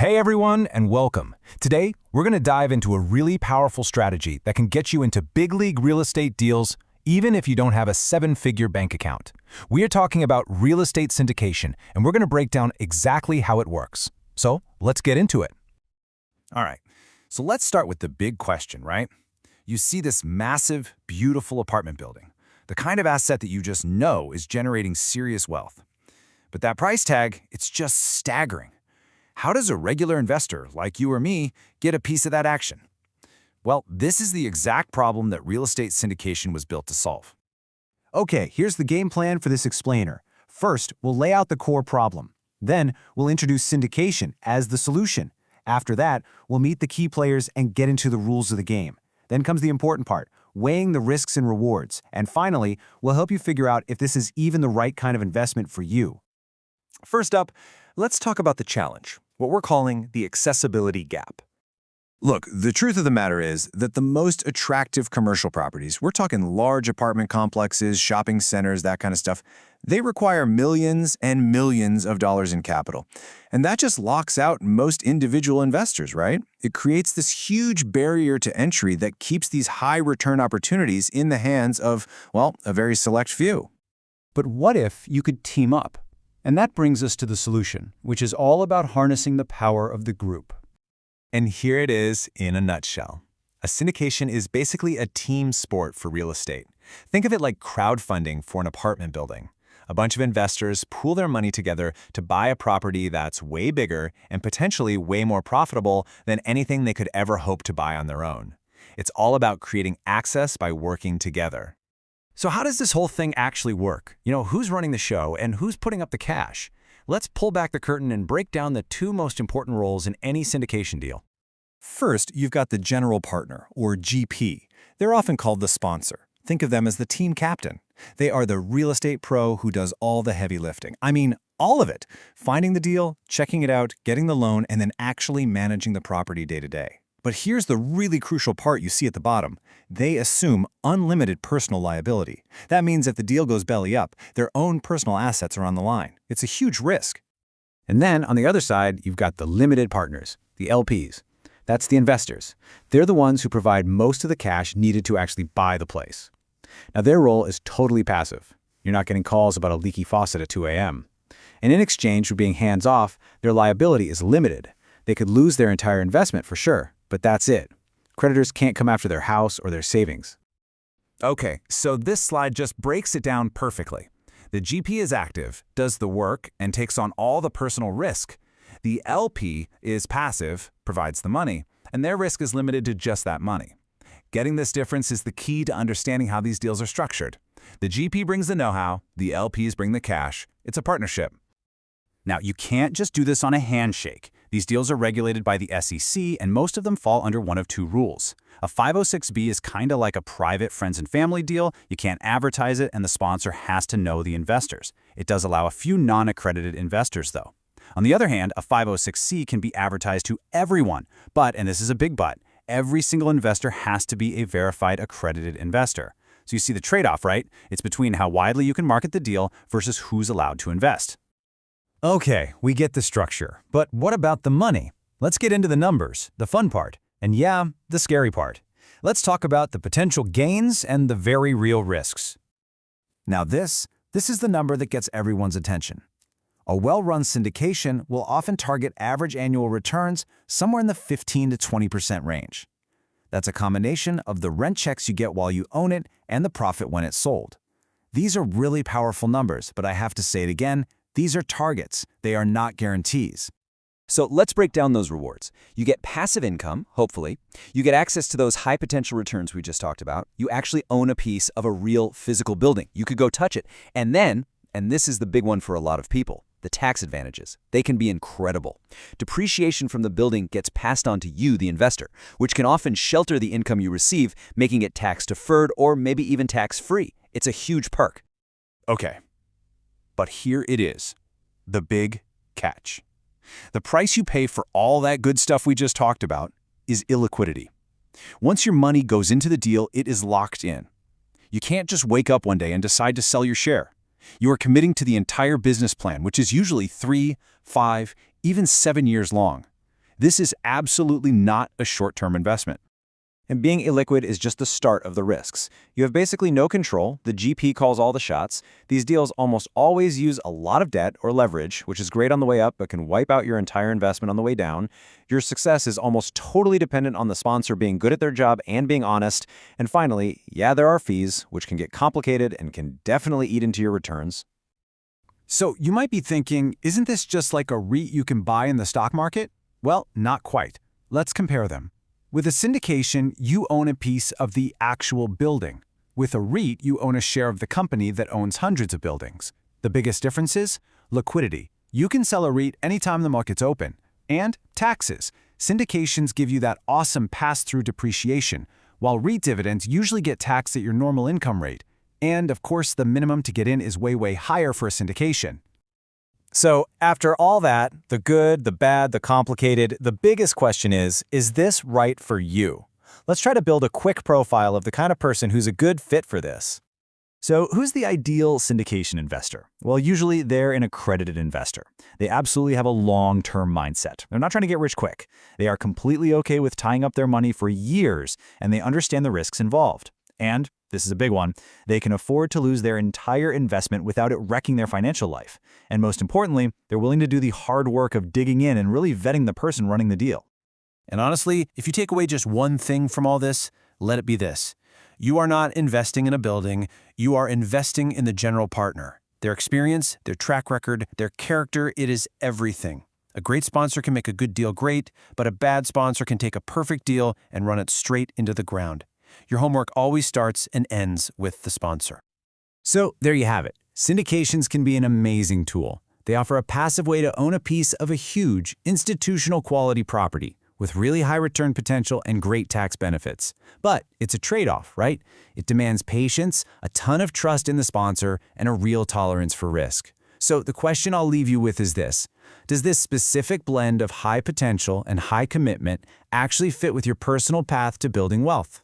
Hey everyone, and welcome. Today, we're going to dive into a really powerful strategy that can get you into big league real estate deals even if you don't have a seven-figure bank account. We are talking about real estate syndication, and we're going to break down exactly how it works. So, let's get into it. All right, so let's start with the big question, right? You see this massive, beautiful apartment building, the kind of asset that you just know is generating serious wealth. But that price tag, it's just staggering. How does a regular investor, like you or me, get a piece of that action? Well, this is the exact problem that real estate syndication was built to solve. Okay, here's the game plan for this explainer. First, we'll lay out the core problem. Then, we'll introduce syndication as the solution. After that, we'll meet the key players and get into the rules of the game. Then comes the important part, weighing the risks and rewards. And finally, we'll help you figure out if this is even the right kind of investment for you. First up, let's talk about the challenge, what we're calling the accessibility gap. Look, the truth of the matter is that the most attractive commercial properties, we're talking large apartment complexes, shopping centers, that kind of stuff, they require millions and millions of dollars in capital. And that just locks out most individual investors, right? It creates this huge barrier to entry that keeps these high return opportunities in the hands of, well, a very select few. But what if you could team up? And that brings us to the solution, which is all about harnessing the power of the group. And here it is in a nutshell. A syndication is basically a team sport for real estate. Think of it like crowdfunding for an apartment building. A bunch of investors pool their money together to buy a property that's way bigger and potentially way more profitable than anything they could ever hope to buy on their own. It's all about creating access by working together. So how does this whole thing actually work? Who's running the show and who's putting up the cash? Let's pull back the curtain and break down the two most important roles in any syndication deal. First, you've got the general partner, or GP. They're often called the sponsor. Think of them as the team captain. They are the real estate pro who does all the heavy lifting. I mean, all of it. Finding the deal, checking it out, getting the loan, and then actually managing the property day to day. But here's the really crucial part you see at the bottom. They assume unlimited personal liability. That means if the deal goes belly up, their own personal assets are on the line. It's a huge risk. And then, on the other side, you've got the limited partners, the LPs. That's the investors. They're the ones who provide most of the cash needed to actually buy the place. Now, their role is totally passive. You're not getting calls about a leaky faucet at 2 a.m. And in exchange for being hands-off, their liability is limited. They could lose their entire investment for sure, but that's it. Creditors can't come after their house or their savings. Okay, so this slide just breaks it down perfectly. The GP is active, does the work, and takes on all the personal risk. The LP is passive, provides the money, and their risk is limited to just that money. Getting this difference is the key to understanding how these deals are structured. The GP brings the know-how, the LPs bring the cash. It's a partnership. Now, you can't just do this on a handshake. These deals are regulated by the SEC, and most of them fall under one of two rules. A 506B is kind of like a private friends and family deal. You can't advertise it, and the sponsor has to know the investors. It does allow a few non-accredited investors, though. On the other hand, a 506C can be advertised to everyone. But, and this is a big but, every single investor has to be a verified accredited investor. So you see the trade-off, right? It's between how widely you can market the deal versus who's allowed to invest. Okay, we get the structure, but what about the money? Let's get into the numbers, the fun part, and yeah, the scary part. Let's talk about the potential gains and the very real risks. Now this is the number that gets everyone's attention. A well-run syndication will often target average annual returns somewhere in the 15 to 20% range. That's a combination of the rent checks you get while you own it and the profit when it's sold. These are really powerful numbers, but I have to say it again, these are targets. They are not guarantees. So let's break down those rewards. You get passive income, hopefully. You get access to those high potential returns we just talked about. You actually own a piece of a real physical building. You could go touch it. And then, and this is the big one for a lot of people, the tax advantages. They can be incredible. Depreciation from the building gets passed on to you, the investor, which can often shelter the income you receive, making it tax-deferred or maybe even tax-free. It's a huge perk. Okay. But here it is, the big catch. The price you pay for all that good stuff we just talked about is illiquidity. Once your money goes into the deal, it is locked in. You can't just wake up one day and decide to sell your share. You are committing to the entire business plan, which is usually 3, 5, even 7 years long. This is absolutely not a short-term investment. And being illiquid is just the start of the risks. You have basically no control, the GP calls all the shots. These deals almost always use a lot of debt or leverage, which is great on the way up but can wipe out your entire investment on the way down. Your success is almost totally dependent on the sponsor being good at their job and being honest. And finally, yeah, there are fees, which can get complicated and can definitely eat into your returns. So you might be thinking, isn't this just like a REIT you can buy in the stock market? Well, not quite. Let's compare them. With a syndication, you own a piece of the actual building. With a REIT, you own a share of the company that owns hundreds of buildings. The biggest difference is liquidity. You can sell a REIT anytime the market's open. And taxes. Syndications give you that awesome pass-through depreciation, while REIT dividends usually get taxed at your normal income rate. And, of course, the minimum to get in is way higher for a syndication. So, after all that, the good, the bad, the complicated, the biggest question is this right for you? Let's try to build a quick profile of the kind of person who's a good fit for this. So who's the ideal syndication investor? Well, usually they're an accredited investor. They absolutely have a long-term mindset. They're not trying to get rich quick. They are completely okay with tying up their money for years, and they understand the risks involved. And, this is a big one, they can afford to lose their entire investment without it wrecking their financial life. And most importantly, they're willing to do the hard work of digging in and really vetting the person running the deal. And honestly, if you take away just one thing from all this, let it be this. You are not investing in a building, you are investing in the general partner. Their experience, their track record, their character, it is everything. A great sponsor can make a good deal great, but a bad sponsor can take a perfect deal and run it straight into the ground. Your homework always starts and ends with the sponsor. So there you have it. Syndications can be an amazing tool. They offer a passive way to own a piece of a huge, institutional quality property with really high return potential and great tax benefits. But it's a trade-off, right? It demands patience, a ton of trust in the sponsor, and a real tolerance for risk. So the question I'll leave you with is this. Does this specific blend of high potential and high commitment actually fit with your personal path to building wealth?